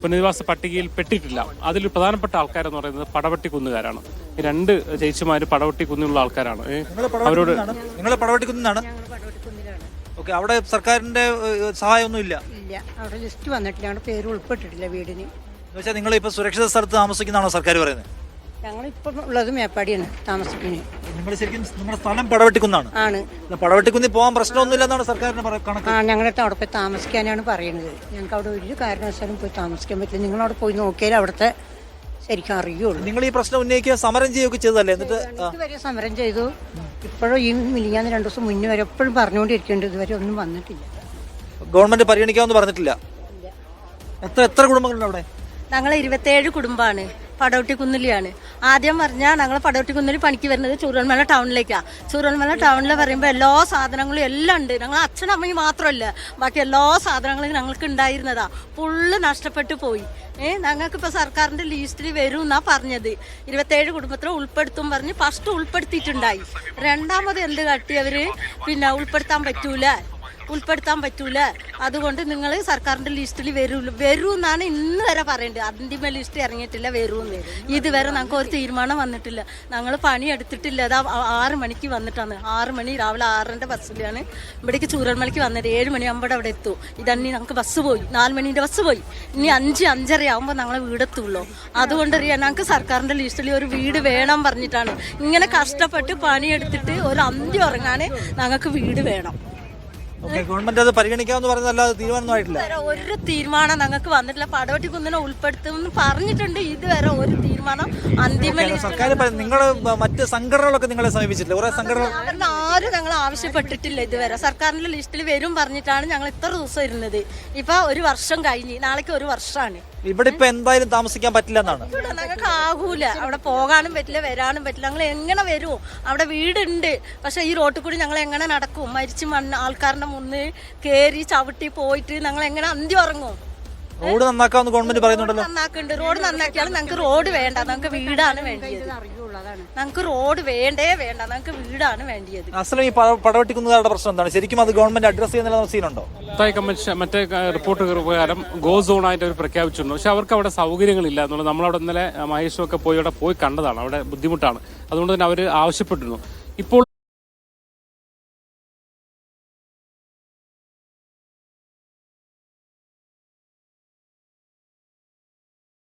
പുനരധിവാസ പട്ടികയിൽ പെട്ടിട്ടില്ല. അതിൽ പ്രധാനപ്പെട്ട ആൾക്കാരെന്ന് പറയുന്നത് പടവട്ടിക്കുന്നുകാരാണ്. രണ്ട് ചേച്ചിമാര് പടവട്ടിക്കുന്നുള്ള ആൾക്കാരാണ്. അവരോട് നിങ്ങൾ പടവട്ടിക്കുന്നാണ്? ഓക്കെ, അവിടെ സർക്കാരിന്റെ സഹായമൊന്നും ഇല്ല? ഇല്ല, അവിടെ ലിസ്റ്റ് വന്നിട്ടില്ല, അവിടെ പേര് ഉൾപ്പെട്ടിട്ടില്ല വീടിന്. എന്നുവെച്ചാൽ നിങ്ങൾ ഇപ്പൊ സുരക്ഷിത സ്ഥലത്ത് താമസിക്കുന്നതാണോ സർക്കാർ പറയുന്നത്? ഞങ്ങളിപ്പം ഉള്ളത് മേപ്പാടിയാണ് താമസിക്കുന്നത്. നിങ്ങൾ ശരിക്കും നിങ്ങളുടെ സ്ഥലം പടവട്ടിക്കുന്നാണ്? ആണ്. പടവട്ടിക്കുന്നിൽ പോകാൻ പ്രശ്നമൊന്നുമില്ലെന്നാണ് സർക്കാരിന്റെ കണക്ക്. ഞങ്ങളുടെ അവിടെ പോയി താമസിക്കാനാണ് പറയുന്നത്. ഞങ്ങൾക്ക് അവിടെ ഒരു കാരണവശാലും പോയി താമസിക്കാൻ പറ്റില്ല. നിങ്ങളവിടെ പോയി നോക്കിയാൽ അവിടുത്തെ ശരിക്കും അറിയുള്ളൂ. നിങ്ങൾ ഈ പ്രശ്നം ഉന്നയിക്കുക സമരം ചെയ്യുകയൊക്കെ ചെയ്തല്ലേ? എന്നിട്ട് ഇതുവരെ സമരം ചെയ്തു. ഇപ്പോഴും ഈ മിനിഞ്ഞാന്ന് 2 ദിവസം മുന്നേ വരെ എപ്പോഴും പറഞ്ഞുകൊണ്ടിരിക്കേണ്ടത്, ഇതുവരെ ഒന്നും വന്നിട്ടില്ല. ഗവൺമെന്റ് പരിഗണിക്കാമെന്ന് പറഞ്ഞിട്ടില്ല? എത്ര കുടുംബങ്ങളുണ്ട് അവിടെ? ഞങ്ങൾ 27 കുടുംബമാണ്. പടവട്ടിക്കുന്നിലാണ്. ആദ്യം പറഞ്ഞാൽ ഞങ്ങൾ പടവട്ടിക്കുന്നിൽ പണിക്ക് വരുന്നത് ചൂരൽമല ടൗണിലേക്കാണ്. ചൂരൽമല ടൗണിൽ പറയുമ്പോൾ എല്ലാ സാധനങ്ങളും എല്ലാം ഉണ്ട്. ഞങ്ങൾ അച്ഛനും അമ്മയും മാത്രമല്ല, ബാക്കി എല്ലാ സാധനങ്ങളും ഞങ്ങൾക്ക് ഉണ്ടായിരുന്നതാ. ഫുള്ള് നഷ്ടപ്പെട്ടു പോയി. ഞങ്ങൾക്കിപ്പോൾ സർക്കാരിൻ്റെ ലിസ്റ്റിൽ വരും എന്നാ പറഞ്ഞത്. 27 കുടുംബത്തിൽ ഉൾപ്പെടുത്തും പറഞ്ഞ് ഫസ്റ്റ് ഉൾപ്പെടുത്തിയിട്ടുണ്ടായി. രണ്ടാമത് എന്ത് കാട്ടിയവർ പിന്നെ ഉൾപ്പെടുത്താൻ പറ്റൂല. അതുകൊണ്ട് നിങ്ങൾ സർക്കാരിന്റെ ലിസ്റ്റിൽ വരൂ എന്നാണ് ഇന്ന് വരെ പറയേണ്ടത്. അന്തിമ ലിസ്റ്റ് ഇറങ്ങിയിട്ടില്ല, വരൂന്ന്. ഇതുവരെ ഞങ്ങൾക്ക് ഒരു തീരുമാനം വന്നിട്ടില്ല. ഞങ്ങൾ പണി എടുത്തിട്ടില്ല. അതാ 6 മണിക്ക് വന്നിട്ടാണ്. 6 മണി രാവിലെ 6:30 ബസ്സിലാണ് ഇവിടേക്ക് ചൂരൽമലയ്ക്ക് വന്നത്. 7 മണിയാകുമ്പോൾ അവിടെ എത്തും. ഇതന്നെ ഞങ്ങൾക്ക് ബസ് പോയി, 4 മണീൻ്റെ ബസ് പോയി. ഇനി 5-5:30 ആകുമ്പോൾ ഞങ്ങളെ വീടെത്തുള്ളൂ. അതുകൊണ്ട് ഞങ്ങൾക്ക് സർക്കാരിന്റെ ലിസ്റ്റിൽ ഒരു വീട് വേണം പറഞ്ഞിട്ടാണ് ഇങ്ങനെ കഷ്ടപ്പെട്ട് പണിയെടുത്തിട്ട് ഒരു അന്ത്യം ഉറങ്ങാൻ ഞങ്ങൾക്ക് വീട് വേണം. ഗവൺമെന്റ് അത് പരിഗണിക്കാമെന്ന് പറയുന്നതല്ലാതെ തീരുമാനമായിട്ടില്ല. ഒരു തീരുമാനം ഞങ്ങൾക്ക് വന്നിട്ടില്ല. പടവട്ടിക്കുന്നിനെ ഉൾപ്പെടുത്തുമെന്ന് പറഞ്ഞിട്ടുണ്ട്. ഇതുവരെ ഒരു തീരുമാനം അന്തിമ സർക്കാർ നിങ്ങൾ മറ്റ് സംഘടനകളൊക്കെ നിങ്ങളെ സമീപിച്ചിട്ടില്ല? കുറെ സംഘടന ആരും ഞങ്ങൾ ആവശ്യപ്പെട്ടിട്ടില്ല ഇതുവരെ. സർക്കാരിന്റെ ലിസ്റ്റിൽ വരും പറഞ്ഞിട്ടാണ് ഞങ്ങൾ ഇത്ര ദിവസം ഇരുന്നത്. ഇപ്പൊ 1 വർഷം കഴിഞ്ഞ്, നാളേക്ക് 1 വർഷമാണ്. ഇവിടെ ഇപ്പൊ എന്തായാലും താമസിക്കാൻ പറ്റില്ല എന്നാണ്? ഞങ്ങൾക്ക് ആകൂല. അവിടെ പോകാനും പറ്റില്ല, വരാനും പറ്റില്ല. ഞങ്ങൾ എങ്ങനെ വരും? അവിടെ വീടുണ്ട്, പക്ഷെ ഈ റോട്ടിൽ കൂടി ഞങ്ങൾ എങ്ങനെ നടക്കും? മരിച്ചു ആൾക്കാരുടെ മുന്നിൽ കയറി ചവിട്ടി പോയിട്ട് ഞങ്ങൾ എങ്ങനെ അന്ത്യം ഉറങ്ങും? റോഡ് നന്നാക്കാമെന്ന് ഗവൺമെന്റ് പറയുന്നുണ്ടല്ലോ. നന്നാക്കുന്നുണ്ട്. റോഡ് നന്നാക്കിയാലും ഞങ്ങൾക്ക് റോഡ് വേണ്ട, ഞങ്ങൾക്ക് വീടാണ് വേണ്ടിയത്. ഞങ്ങൾക്ക് റോഡ് വേണ്ട, ഞങ്ങൾക്ക് വീടാണ് വേണ്ടിയത്. അസലും ഈ പടവട്ടിക്കുന്നുകാരുടെ പ്രശ്നം എന്താണ്? ശരിക്കും അത് ഗവൺമെന്റ് അഡ്രസ് ചെയ്യുന്ന സീനുണ്ടോ? മറ്റേ റിപ്പോർട്ട് പ്രകാരം ഗോ സോൺ ആയിട്ട് അവർ പ്രഖ്യാപിച്ചിട്ടുണ്ട്. പക്ഷെ അവർക്ക് അവിടെ സൗകര്യങ്ങളില്ല എന്നുള്ളത് നമ്മളവിടെ ഇന്നലെ മഹേഷും ഒക്കെ പോയി കണ്ടതാണ്. അവിടെ ബുദ്ധിമുട്ടാണ്. അതുകൊണ്ട് തന്നെ അവർ ആവശ്യപ്പെട്ടിരുന്നു. ഇപ്പോൾ